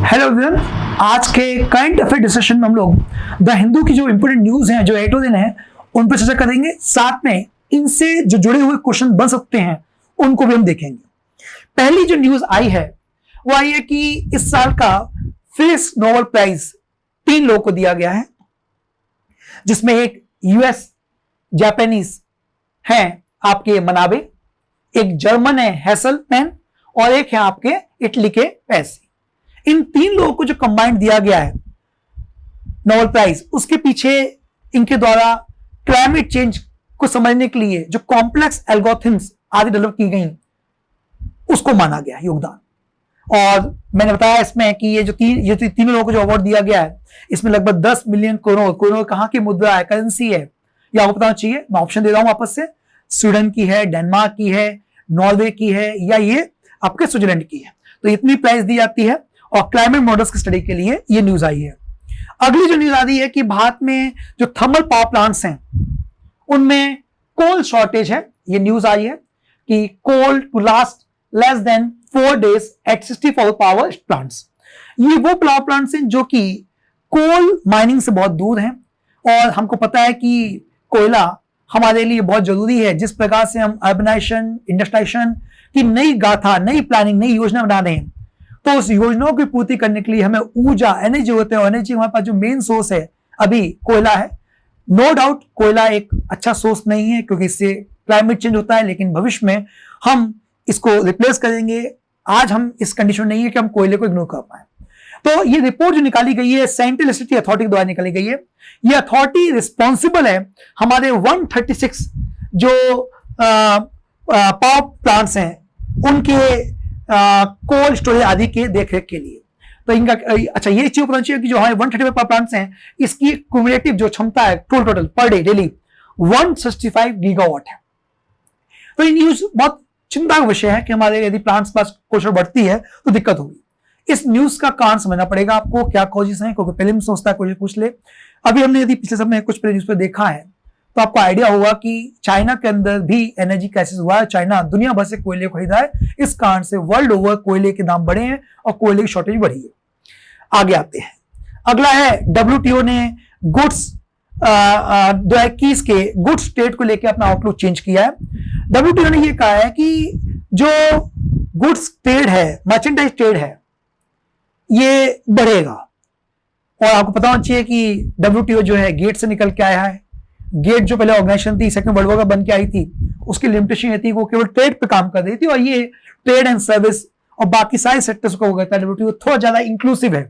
Hello everyone, आज के current affair discussion में हम लोग द हिंदू की जो इंपोर्टेंट न्यूज हैं, जो एडिटोरियल हैं, उन पर चर्चा करेंगे। साथ में इनसे जो जुड़े हुए क्वेश्चन बन सकते हैं उनको भी हम देखेंगे। पहली जो न्यूज आई है वो आई है कि इस साल का फिजिक्स नोबेल प्राइज 3 लोगों को दिया गया है, जिसमें एक यूएस जापानीज हैं आपके मनाबे, एक जर्मन है हैसलमैन और एक है आपके इटली के पैसी। इन 3 लोगों को जो कंबाइंड दिया गया है नोबेल प्राइज, उसके पीछे इनके द्वारा क्लाइमेट चेंज को समझने के लिए जो कॉम्प्लेक्स एल्गोरिथम्स आदि डेवलप की गई उसको माना गया योगदान। और मैंने बताया इसमें कि ये तीनों लोगों को जो अवार्ड दिया गया है, इसमें लगभग 10 मिलियन करोड़ कहां की मुद्रा है, करेंसी है, ये आपको बताना चाहिए। मैं ऑप्शन दे रहा हूं वापस से, स्वीडन की है, डेनमार्क की है, नॉर्वे की है, या ये आपके स्विट्जरलैंड की है। तो इतनी प्राइस दी जाती है और क्लाइमेट मॉडल्स की स्टडी के लिए ये न्यूज आई है। अगली जो न्यूज आ रही है कि भारत में जो थर्मल पावर प्लांट्स हैं उनमें कोल शॉर्टेज है। ये न्यूज आई है कि coal to last less than 4 days at 64 power plants. ये वो पावर प्लांट्स हैं जो कि कोल माइनिंग से बहुत दूर हैं, और हमको पता है कि कोयला हमारे लिए बहुत जरूरी है। जिस प्रकार से हम अर्बनाइजेशन, इंडस्ट्रियलाइजेशन की नई गाथा, नई प्लानिंग, नई योजना बना रहे हैं, तो उस योजनाओं की पूर्ति करने के लिए हमें ऊर्जा, एनर्जी होते हैं। एनर्जी हमारे पास जो मेन सोर्स है अभी कोयला है। नो डाउट कोयला एक अच्छा सोर्स नहीं है क्योंकि इससे क्लाइमेट चेंज होता है, लेकिन भविष्य में हम इसको रिप्लेस करेंगे। आज हम इस कंडीशन में नहीं है कि हम कोयले को इग्नोर कर पाए। तो ये रिपोर्ट जो निकाली गई है सेंट्रल इलेक्ट्रिसिटी अथॉरिटी द्वारा निकाली गई है। ये अथॉरिटी रिस्पॉन्सिबल है हमारे 136 जो पावर प्लांट्स हैं उनके कोल्ड स्टोरेज आदि के देखरेख के लिए। तो इनका अच्छा ये चीज पता चाहिए कि जो हमारे 135 पावर प्लांट्स हैं, इसकी क्यूमुलेटिव जो क्षमता है total per day daily 165 gigawatt है। तो ये न्यूज बहुत चिंता का विषय है कि हमारे यदि प्लांट्स पास कोशिश बढ़ती है तो दिक्कत होगी। इस न्यूज का कारण समझना पड़ेगा आपको, क्या कॉजेस हैं, क्योंकि पहले सोचता है कोई पूछ ले। अभी हमने यदि पिछले समय कुछ न्यूज पर देखा है तो आपको आइडिया होगा कि चाइना के अंदर भी एनर्जी क्राइसिस हुआ है। चाइना दुनिया भर से कोयले को खरीदा है, इस कारण से वर्ल्ड ओवर कोयले के दाम बढ़े हैं और कोयले की शॉर्टेज बढ़ी है। आगे आते हैं, अगला है WTO ने गुड्स 2021 के गुड्स ट्रेड को लेकर अपना आउटलुक चेंज किया है। WTO ने यह कहा है कि जो गुड्स ट्रेड है, मर्चेंडाइज ट्रेड है, ये बढ़ेगा। और आपको पता होना चाहिए कि WTO जो है गेट से निकल के आया है। गेट जो पहले ऑर्गेनाइजेशन थी, सेकंड वर्ल्ड वॉर का बन के आई थी, उसकी लिमिटेशन ये थी वो केवल ट्रेड पे काम कर रही थी, और ये ट्रेड एंड सर्विस और बाकी सारे सेक्टर्स को हो गया था। WTO थोड़ा ज्यादा इंक्लूसिव है।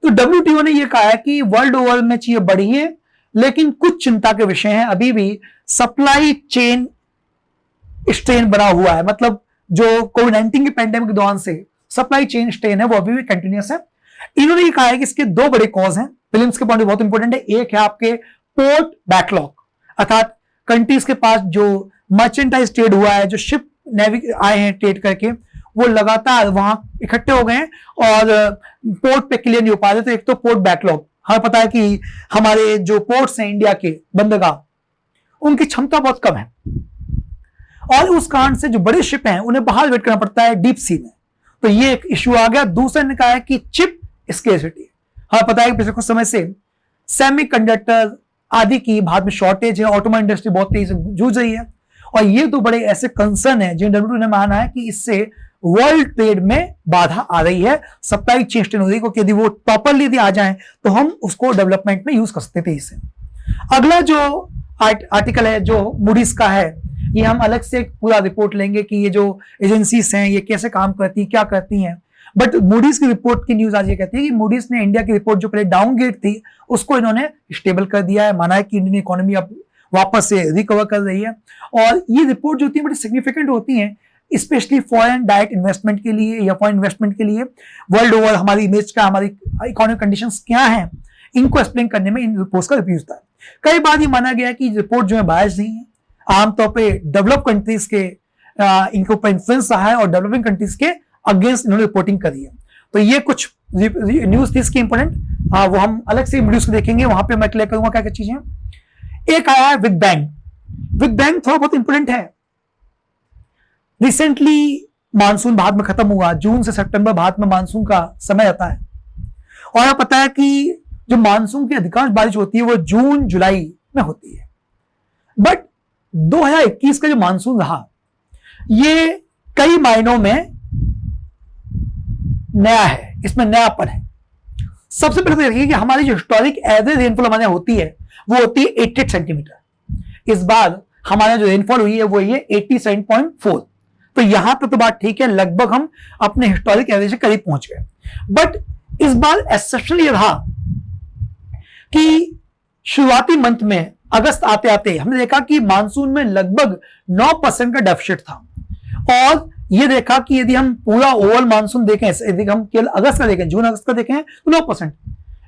तो WTO ने ये कहा है कि वर्ल्ड ओवर में चीजें बढ़ी है, लेकिन कुछ चिंता के विषय हैं। अभी भी सप्लाई चेन स्ट्रेन बना हुआ है, मतलब जो कोविड-19 के पैंडेमिक के दौरान से सप्लाई चेन स्ट्रेन है वो अभी भी कंटिन्यूस है। इन्होंने ये कहा है कि इसके 2 बड़े कॉज हैं। फिल्म्स के पॉइंट बहुत इंपॉर्टेंट है। एक है आपके पोर्ट बैकलॉग, अर्थात कंट्रीज के पास जो मर्चेंटाइज ट्रेड हुआ है, जो शिप आए हैं ट्रेड करके, वो लगातार वहां इकट्ठे हो गए हैं और पोर्ट पे क्लियर नहीं हो पा रहे। तो एक तो पोर्ट बैकलॉग, हमें पता है कि हमारे जो पोर्ट्स हैं इंडिया के बंदरगाह, उनकी क्षमता बहुत कम है, और उस कारण से जो बड़े शिप हैं उन्हें बाहर वेट करना पड़ता है डीप सी में। तो ये एक इश्यू आ गया। दूसरा ने कहा है कि चिप स्केर्सिटी, हमें पता है कि पिछले कुछ समय से सेमीकंडक्टर आदि की भारत में शॉर्टेज है, ऑटोमोबाइल इंडस्ट्री बहुत तेजी से जूझ रही है, और ये तो बड़े ऐसे कंसर्न है जिन WTO ने माना है कि इससे वर्ल्ड ट्रेड में बाधा आ रही है, सप्लाई चेन स्ट्रेन हो रही है, यदि वो प्रॉपरली यदि आ जाए तो हम उसको डेवलपमेंट में यूज कर सकते थे इसे। अगला जो आर्टिकल है जो मूडीज का है, ये हम अलग से पूरा रिपोर्ट लेंगे कि ये जो एजेंसीज हैं ये कैसे काम करती हैं, क्या करती हैं। बट मूडीज की रिपोर्ट की न्यूज आज ये कहती है कि मूडीज ने इंडिया की रिपोर्ट जो पहले डाउनग्रेड थी उसको इन्होंने स्टेबल कर दिया है। माना है कि इंडियन इकोनॉमी अब वापस से रिकवर कर रही है, और ये रिपोर्ट जो होती है बड़ी सिग्निफिकेंट होती है, स्पेशली फॉरेन डायरेक्ट इन्वेस्टमेंट के लिए या फॉरेन इन्वेस्टमेंट के लिए। वर्ल्ड ओवर हमारी इमेज का, हमारी इकोनॉमिक कंडीशंस क्या हैं, इनको एक्सप्लेन करने में इन रिपोर्ट्स का रिव्यू होता है। कई बार ये माना गया कि रिपोर्ट जो है बायस नहीं है, आमतौर पर डेवलप कंट्रीज के इनके ऊपर इन्फ्लुएंस रहा है और डेवलपिंग कंट्रीज के अगेंस्ट इन्होंने रिपोर्टिंग करी है। तो ये कुछ न्यूज थी इसकी इंपोर्टेंट, वो हम अलग से वीडियोस को देखेंगे, वहां पे मैं क्लियर करूंगा क्या क्या चीजें। एक आया है बिग बैंग। बिग बैंग थोड़ा बहुत इंपोर्टेंट है। रिसेंटली मानसून भारत में खत्म हुआ, जून से सितंबर भारत में मानसून का समय आता है। और हमें पता है कि जो मानसून की अधिकांश बारिश होती है वो जून जुलाई में होती है। बट 2021 का जो मानसून रहा ये कई मायनों में नया है, इसमें नयापन है। सबसे पहले तो देखिए कि हमारी जो हिस्टोरिक एवरेज रेनफॉल हमारे होती है वो होती है 88 सेंटीमीटर। इस बार हमारा जो रेनफॉल हुई है वो ये 87.4। तो यहां तक तो बात ठीक है, लगभग हम अपने हिस्टोरिक एवरेज के करीब पहुंच गए। बट इस बार एक्सेप्शनल ये रहा कि शुरुआती मंथ में अगस्त आते आते हमने देखा कि मानसून में लगभग 9% का डेफिसिट था। और ये देखा कि यदि हम पूरा ओवरऑल मानसून देखें, यदि हम केवल अगस्त का देखें, जून अगस्त का देखें तो 9%।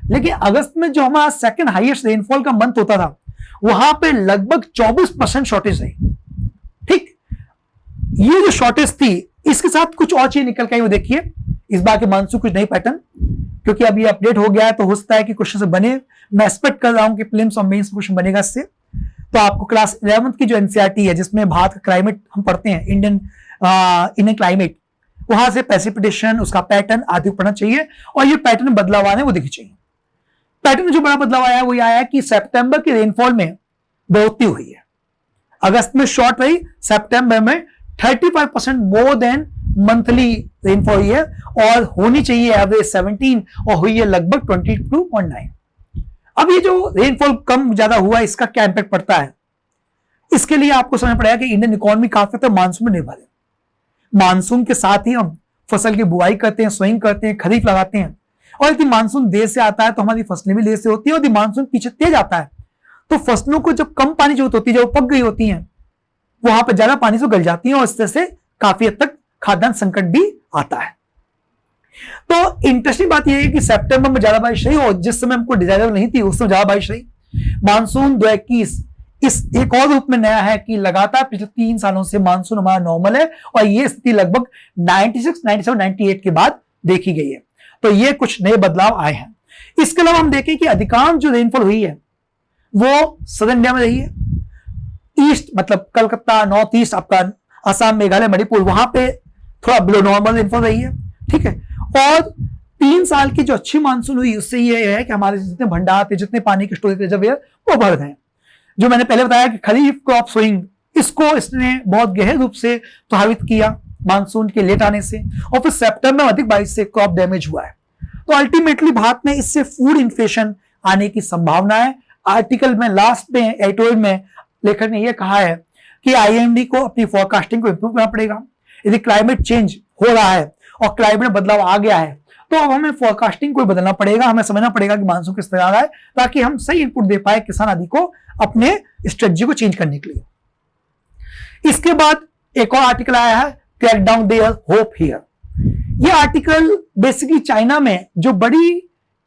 लेकिन अगस्त में जो हमारा सेकंड हाईएस्ट रेनफॉल का मंथ होता था वहां पे लगभग 24% शॉर्टेज रही। ठीक, ये जो शॉर्टेज थी इसके साथ कुछ और चीज निकल के आई, वो देखिए इस बार के मानसून कुछ नई पैटर्न, क्योंकि अभी अपडेट हो गया है तो हो सकता है कि क्वेश्चन से बने। मैं एक्सपेक्ट कर रहा हूं कि प्रीलिम्स और मेंस क्वेश्चन बनेगा इससे। तो आपको क्लास 11th की जो एनसीईआरटी है जिसमें भारत का क्लाइमेट हम पढ़ते हैं, इंडियन क्लाइमेट, वहां से प्रेसिपिटेशन, उसका पैटर्न आदि पढ़ना चाहिए। और ये पैटर्न बदलाव आने वो देखनी चाहिए। पैटर्न जो बड़ा बदलाव आया है वो आया है कि सितंबर की रेनफॉल में बढ़ोतरी हुई है। अगस्त में शॉर्ट रही, सितंबर में 35% मोर देन मंथली रेनफॉल हुई है और होनी चाहिए एवरेज 17 और हुई है लगभग 22.9। अब ये जो रेनफॉल कम ज्यादा हुआ इसका क्या इंपैक्ट पड़ता है, इसके लिए आपको समझ पड़ेगा कि इंडियन इकोनॉमी काफी तक मानसून में निर्भर है। मानसून के साथ ही हम फसल की बुआई करते हैं, सोइंग करते हैं, खरीफ लगाते हैं। और यदि मानसून देर से आता है तो हमारी फसलें भी देर से होती है। और यदि मानसून पीछे तेज आता है तो फसलों को जब कम पानी जरूरत होती है, जब पक गई होती हैं, वहां पर ज्यादा पानी से गल जाती हैं और इस तरह से काफी हद तक खाद्यान्न संकट भी आता है। तो इंटरेस्टिंग बात यह है कि सितंबर में ज्यादा बारिश रही और जिस समय हमको डिजायरेबल नहीं थी उस समय ज्यादा बारिश रही। मानसून 2021 इस एक और रूप में नया है कि लगातार पिछले 3 सालों से मानसून हमारा नॉर्मल है और यह स्थिति लगभग 96, 97, 98 के बाद देखी गई है। तो ये कुछ नए बदलाव आए हैं। इसके अलावा हम देखें कि अधिकांश जो रेनफॉल हुई है वो सदर्न इंडिया में रही है। ईस्ट मतलब कलकत्ता, नॉर्थ ईस्ट, आपका असम, मेघालय, मणिपुर, वहां पे थोड़ा बिलो नॉर्मल रेनफॉल रही है। ठीक है, और 3 साल की जो अच्छी मानसून हुई उससे ये है कि हमारे जितने भंडार थे, जितने पानी के स्टोरेज रिजर्वियर वो भर गए। जो मैंने पहले बताया कि खरीफ क्रॉप सोइंग, इसको इसने बहुत गहरे रूप से प्रभावित किया मानसून के लेट आने से, और फिर सितंबर में अधिक बारिश से क्रॉप डैमेज हुआ है। तो अल्टीमेटली भारत में इससे फूड इन्फ्लेशन आने की संभावना है। आर्टिकल में लास्ट में एडिटोरियल में लेखक ने यह कहा है कि आईएमडी को अपनी फोरकास्टिंग को इंप्रूव करना पड़ेगा। यदि क्लाइमेट चेंज हो रहा है और क्लाइमेट में बदलाव आ गया है तो अब हमें फोरकास्टिंग को बदलना पड़ेगा। हमें समझना पड़ेगा कि मानसून किस तरह आ रहा है ताकि हम सही इनपुट दे पाए किसान आदि को अपने स्ट्रेटजी को चेंज करने के लिए। इसके बाद एक और आर्टिकल आया है, crack down there hope here. यह आर्टिकल बेसिकली चाइना में जो बड़ी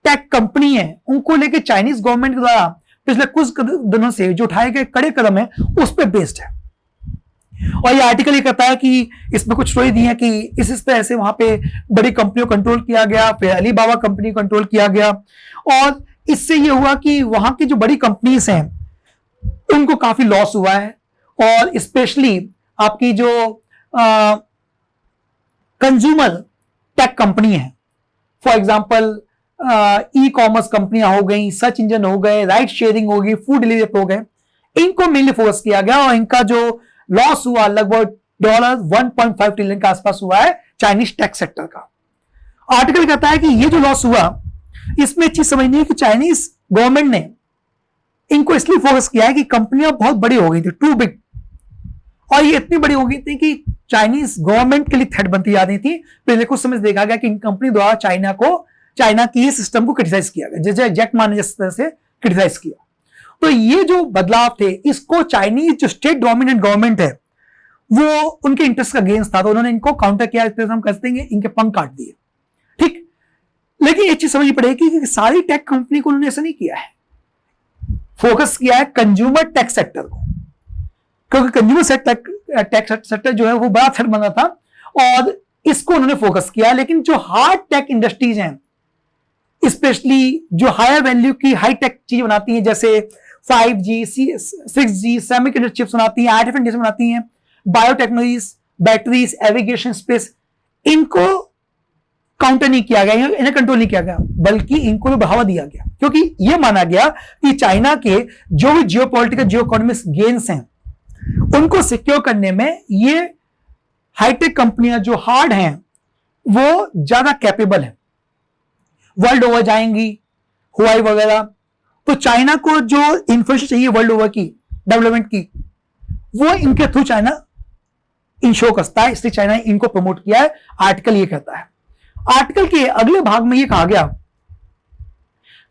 टेक कंपनी है उनको लेकर चाइनीज गवर्नमेंट के द्वारा पिछले कुछ दिनों से जो उठाए गए कड़े कदम है उस पर बेस्ड है। और ये आर्टिकल ये कहता है कि इसमें कुछ स्टोरी दी है कि इस तरह से वहां पे बड़ी कंपनियों को कंट्रोल किया गया, फिर अलीबाबा कंपनी को कंट्रोल किया गया और इससे ये हुआ कि वहां की जो बड़ी कंपनीज हैं उनको काफी लॉस हुआ है। और स्पेशली आपकी जो कंज्यूमर टेक कंपनी है, फॉर एग्जांपल ई कॉमर्स कंपनियां हो गई, सर्च इंजन हो गए, राइड शेयरिंग हो गई, फूड डिलीवरी हो गए, इनको मेनली फोकस किया गया और इनका जो लॉस हुआ लगभग $1.5 ट्रिलियन के आसपास हुआ है चाइनीज टेक सेक्टर का। आर्टिकल कहता है कि ये जो लॉस हुआ इसमें चीज समझनी है कि चाइनीज गवर्नमेंट ने इनको इसलिए फोकस किया है कि कंपनियां बहुत बड़ी हो गई थी, टू बिग, और ये इतनी बड़ी हो गई थी कि चाइनीज गवर्नमेंट के लिए थ्रेट बनती जा रही थी। पहले कुछ समय देखा गया कि इन कंपनी द्वारा चाइना की सिस्टम को क्रिटिसाइज किया गया, जैसे जैक मा ने जिस तरह से क्रिटिसाइज किया। तो ये जो बदलाव थे इसको चाइनीज जो स्टेट डोमिनेंट गवर्नमेंट है वो उनके इंटरेस्ट का अगेंस्ट था, तो उन्होंने इनको काउंटर किया, इस तरह से हम कह देंगे इनके पंख काट दिए। ठीक, लेकिन एक चीज समझनी पड़ेगी कि सारी टेक कंपनी को उन्होंने ऐसा नहीं किया है, फोकस किया है कंज्यूमर टेक सेक्टर को, क्योंकि कंज्यूमर टेक सेक्टर जो है वो बड़ा थ्रेट बना था और इसको उन्होंने फोकस किया। लेकिन जो हार्ड टेक इंडस्ट्रीज हैं, स्पेशली जो हायर वैल्यू की हाई टेक चीज बनाती हैं, जैसे 5G, 6G, सेमीकंडक्टर चिप्स बनाती हैं, आर्टिफिशियल इंटेलिजेंस बनाती हैं, बायोटेक्नोलॉजीज, बैटरीज, एविगेशन स्पेस, इनको काउंटर नहीं किया गया, इन्हें कंट्रोल नहीं किया गया, बल्कि इनको भी बढ़ावा दिया गया, क्योंकि यह माना गया कि चाइना के जो भी जियोपॉलिटिकल जियो इकोनॉमिक गेन्स हैं उनको सिक्योर करने में ये हाईटेक कंपनियां जो हार्ड हैं वो ज्यादा कैपेबल है, वर्ल्ड ओवर जाएंगी, हुआई वगैरह। तो चाइना को जो इंफ्रास्ट्रक्चर चाहिए वर्ल्ड ओवर की डेवलपमेंट की, वो इनके थ्रू चाइना इंश्योर करता है, इसलिए चाइना ने इनको प्रमोट किया है। आर्टिकल ये कहता है। आर्टिकल के अगले भाग में ये कहा गया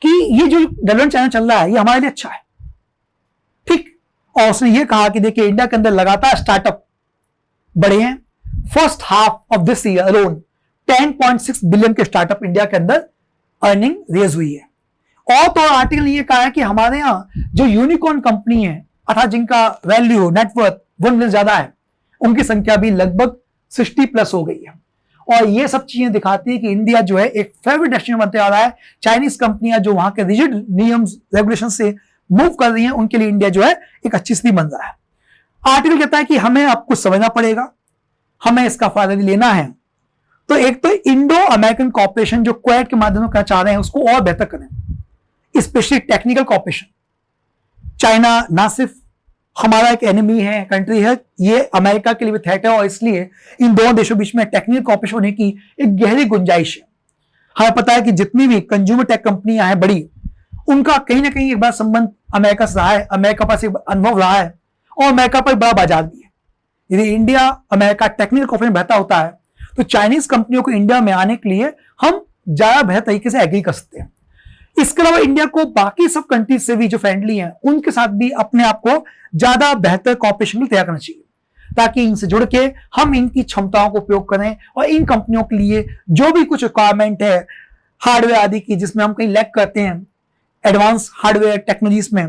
कि ये जो डेवलपमेंट चाइना चल रहा है ये हमारे लिए अच्छा है, ठीक। और उसने ये कहा कि देखिए इंडिया के अंदर लगातार स्टार्टअप बढ़े हैं। First half of this year alone 10.6 billion के स्टार्टअप इंडिया के अंदर अर्निंग रेज हुई है। और तो आर्टिकल ने ये कहा है कि हमारे यहां जो यूनिकॉर्न कंपनी है अर्थात जिनका वैल्यू नेटवर्थ 1 मिलियन ज्यादा है, उनकी संख्या भी लगभग 60+ हो गई है। और ये सब चीजें दिखाती है कि इंडिया जो है एक फेवरेट डेस्टिनेशन बनते आ रहा है। चाइनीज कंपनियां जो वहां के रिजिड नियम रेगुलेशन से मूव कर रही हैं, उनके लिए इंडिया जो है एक अच्छी स्थिति बन रहा है। आर्टिकल कहता है कि हमें अब कुछ समझना पड़ेगा, हमें इसका फायदा भी लेना है। तो एक तो इंडो अमेरिकन कॉर्पोरेशन जो क्वेड के माध्यम से करना चाह रहे हैं उसको और बेहतर करें, स्पेशली टेक्निकल कॉर्पोरेशन। चाइना ना सिर्फ हमारा एक एनिमी है, कंट्री है, ये अमेरिका के लिए भी थ्रेट है, और इसलिए इन दोनों देशों बीच में टेक्निकल कॉर्पोरेशन होने की एक गहरी गुंजाइश है। हमें पता है कि जितनी भी कंज्यूमर टेक कंपनियां हैं बड़ी, उनका कहीं ना कहीं एक बार संबंध अमेरिका से रहा है, अमेरिका पास एक अनुभव रहा है, और अमेरिका पर बड़ा बाजार भी है। यदि इंडिया अमेरिका टेक्निकल कॉर्पोरेशन बेहतर होता है तो चाइनीज कंपनियों को इंडिया में आने के लिए हम ज्यादा बेहतर तरीके से एग्री कर सकते हैं। इसके अलावा इंडिया को बाकी सब कंट्रीज से भी जो फ्रेंडली हैं उनके साथ भी अपने आप को ज्यादा बेहतर कॉर्पोरेशन तैयार करना चाहिए, ताकि इनसे जुड़ के हम इनकी क्षमताओं को उपयोग करें और इन कंपनियों के लिए जो भी कुछ रिक्वायरमेंट है हार्डवेयर आदि की, जिसमें हम कहीं लैक करते हैं एडवांस हार्डवेयर टेक्नोलॉजीज में,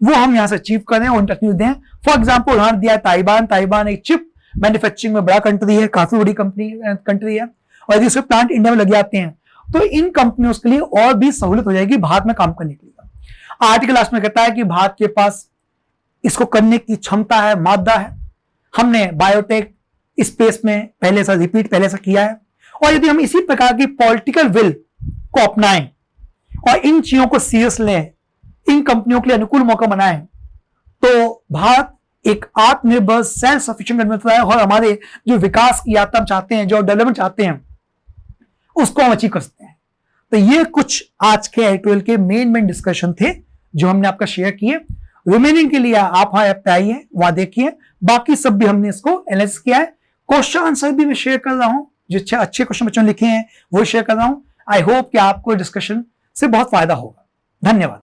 वो हम यहां से अचीव करें और टेक्नोलॉजी दें। फॉर एग्जाम्पल उदाहरण दिया ताइवान एक चिप मैन्युफैक्चरिंग में बड़ा कंट्री है, काफी बड़ी कंट्री है, और यदि उसके प्लांट इंडिया में लग जाते हैं तो इन कंपनियों के लिए और भी सहूलियत हो जाएगी भारत में काम करने के लिए। आर्टिकल लास्ट में कहता है कि भारत के पास इसको करने की क्षमता है, मादा है। हमने बायोटेक स्पेस में पहले से किया है, और यदि हम इसी प्रकार की पॉलिटिकल विल को अपनाएं और इन चीजों को सीरियस लें, इन कंपनियों के लिए अनुकूल मौका बनाएं, तो भारत एक आत्मनिर्भर सेल्फ सफिशिएंट है, और हमारे जो विकास की यात्रा हम चाहते हैं, जो डेवलपमेंट चाहते हैं, उसको हम अचीव कर सकते हैं। तो ये कुछ आज के एडिटोरियल के मेन डिस्कशन थे जो हमने आपका शेयर किए। रिमेनिंग के लिए आप वहां पे आइए, वहां देखिए, बाकी सब भी हमने इसको एनालिसिस किया है। क्वेश्चन आंसर भी मैं शेयर कर रहा हूं, जो अच्छे क्वेश्चन बच्चों ने लिखे हैं वो शेयर कर रहा हूं। आई होप कि आपको डिस्कशन से बहुत फायदा होगा। धन्यवाद।